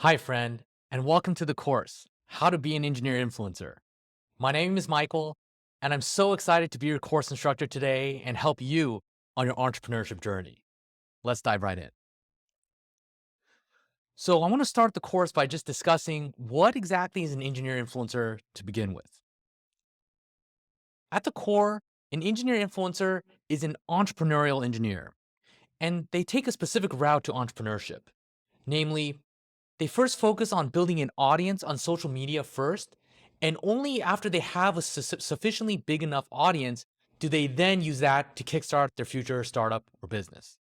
Hi, friend, and welcome to the course, How to Be an Engineer Influencer. My name is Michael, and I'm so excited to be your course instructor today and help you on your entrepreneurship journey. Let's dive right in. So, I want to start the course by just discussing what exactly is an engineer influencer to begin with. At the core, an engineer influencer is an entrepreneurial engineer, and they take a specific route to entrepreneurship. Namely, they first focus on building an audience on social media first, and only after they have a sufficiently big enough audience do they then use that to kickstart their future startup or business.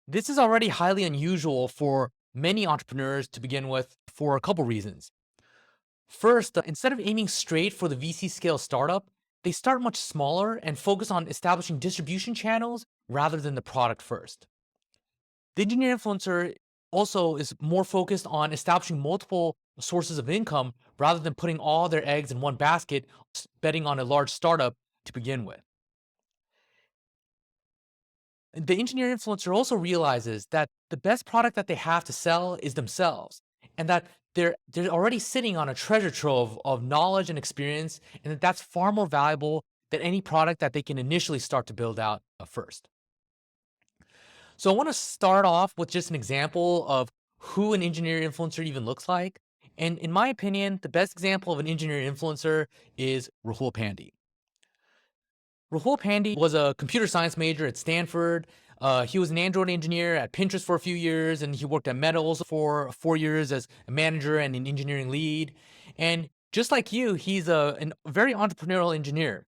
This is already highly unusual for many entrepreneurs to begin with for a couple reasons. First, instead of aiming straight for the VC scale startup, they start much smaller and focus on establishing distribution channels rather than the product first. The engineer influencer also is more focused on establishing multiple sources of income rather than putting all their eggs in one basket, betting on a large startup to begin with. The engineer influencer also realizes that the best product that they have to sell is themselves, and that they're already sitting on a treasure trove of knowledge and experience, and that's far more valuable than any product that they can initially start to build out first. So I want to start off with just an example of who an engineer influencer even looks like. And in my opinion, the best example of an engineer influencer is Rahul Pandey. Rahul Pandey was a computer science major at Stanford. He was an Android engineer at Pinterest for a few years, and he worked at Meta also for 4 years as a manager and an engineering lead. And just like you, he's a very entrepreneurial engineer.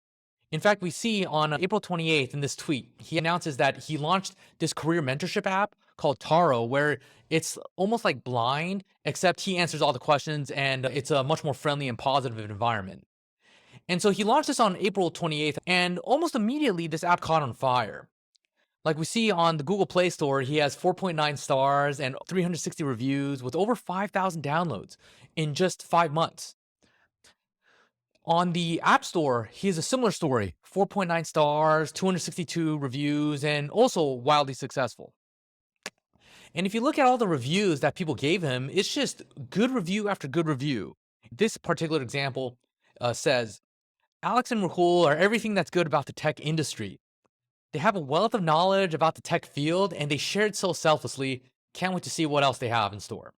In fact, we see on April 28th in this tweet, he announces that he launched this career mentorship app called Taro, where it's almost like blind, except he answers all the questions and it's a much more friendly and positive environment. And so he launched this on April 28th, and almost immediately this app caught on fire. Like we see on the Google Play Store, he has 4.9 stars and 360 reviews with over 5,000 downloads in just 5 months. On the App Store, he has a similar story 4.9 stars, 262 reviews, and also wildly successful. And if you look at all the reviews that people gave him, it's just good review after good review. This particular example says Alex and Rahul are everything that's good about the tech industry. They have a wealth of knowledge about the tech field and they share it so selflessly. Can't wait to see what else they have in store.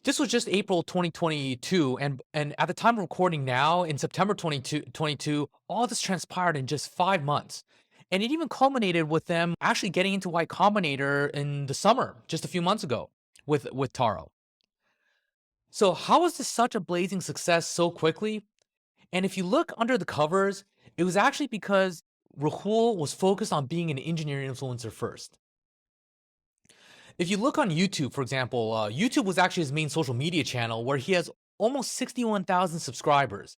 This was just April 2022, and at the time of recording now, in September 2022, all this transpired in just 5 months. And it even culminated with them actually getting into Y Combinator in the summer, just a few months ago, with Taro. So how was this such a blazing success so quickly? And if you look under the covers, it was actually because Rahul was focused on being an engineering influencer first. If you look on YouTube, for example, YouTube was actually his main social media channel where he has almost 61,000 subscribers,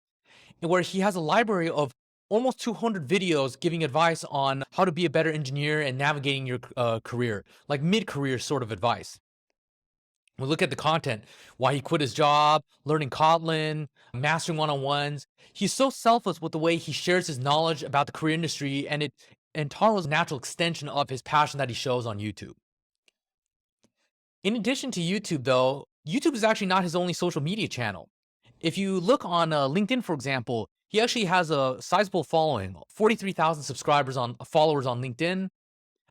and where he has a library of almost 200 videos giving advice on how to be a better engineer and navigating your career, like mid-career sort of advice. We look at the content, why he quit his job, learning Kotlin, mastering one-on-ones. He's so selfless with the way he shares his knowledge about the career industry, and Taro's a natural extension of his passion that he shows on YouTube. In addition to YouTube, though, YouTube is actually not his only social media channel. If you look on LinkedIn, for example, he actually has a sizable following, 43,000 subscribers on followers on LinkedIn.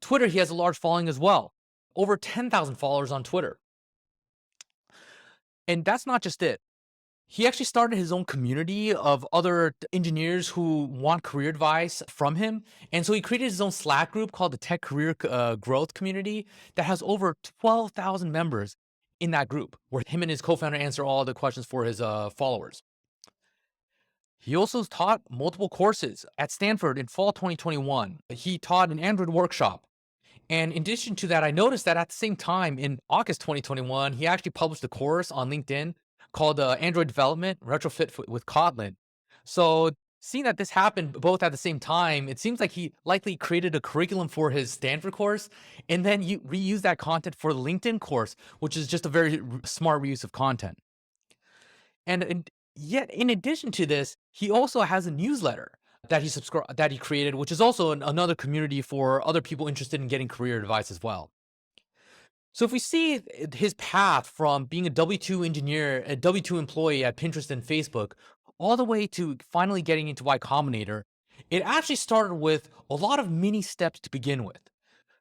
Twitter, he has a large following as well, over 10,000 followers on Twitter. And that's not just it. He actually started his own community of other engineers who want career advice from him. And so he created his own Slack group called the Tech Career Growth Community that has over 12,000 members in that group, where him and his co-founder answer all the questions for his followers. He also taught multiple courses at Stanford in fall 2021. He taught an Android workshop. And in addition to that, I noticed that at the same time in August 2021, he actually published a course on LinkedIn called Android Development Retrofit with Kotlin. So seeing that this happened both at the same time, it seems like he likely created a curriculum for his Stanford course and then you reuse that content for the LinkedIn course, which is just a very smart reuse of content. And yet, in addition to this, he also has a newsletter that he created, which is also another community for other people interested in getting career advice as well. So if we see his path from being a W-2 engineer, a W-2 employee at Pinterest and Facebook, all the way to finally getting into Y Combinator, it actually started with a lot of mini steps to begin with.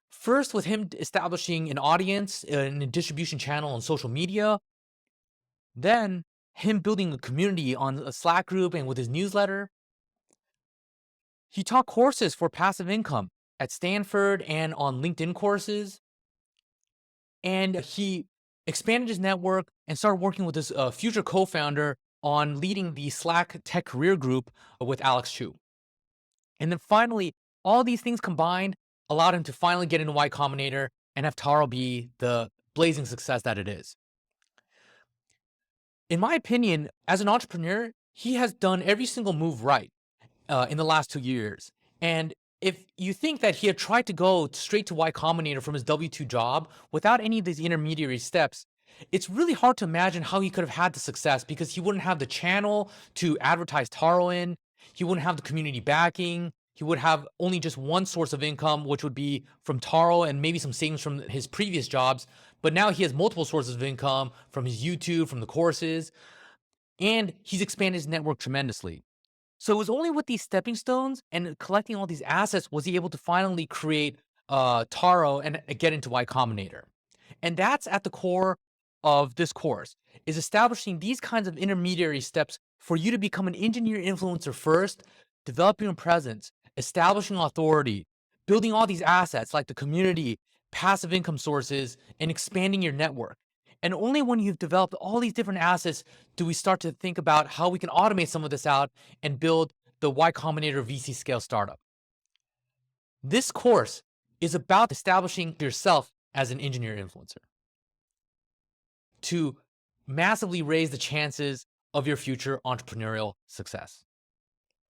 First, with him establishing an audience and a distribution channel on social media, then him building a community on a Slack group and with his newsletter. He taught courses for passive income at Stanford and on LinkedIn courses. And he expanded his network and started working with his future co-founder on leading the Slack Tech Career Group with Alex Chu. And then finally, all these things combined allowed him to finally get into Y Combinator and have Taro be the blazing success that it is. In my opinion, as an entrepreneur, he has done every single move right in the last 2 years. And if you think that he had tried to go straight to Y Combinator from his W-2 job without any of these intermediary steps, it's really hard to imagine how he could have had the success because he wouldn't have the channel to advertise Taro in. He wouldn't have the community backing. He would have only just one source of income, which would be from Taro and maybe some savings from his previous jobs. But now he has multiple sources of income from his YouTube, from the courses, and he's expanded his network tremendously. So it was only with these stepping stones and collecting all these assets was he able to finally create Taro and get into Y Combinator. And that's at the core of this course is establishing these kinds of intermediary steps for you to become an engineer influencer first, developing your presence, establishing authority, building all these assets like the community, passive income sources, and expanding your network. And only when you've developed all these different assets do we start to think about how we can automate some of this out and build the Y Combinator VC scale startup. This course is about establishing yourself as an engineer influencer to massively raise the chances of your future entrepreneurial success.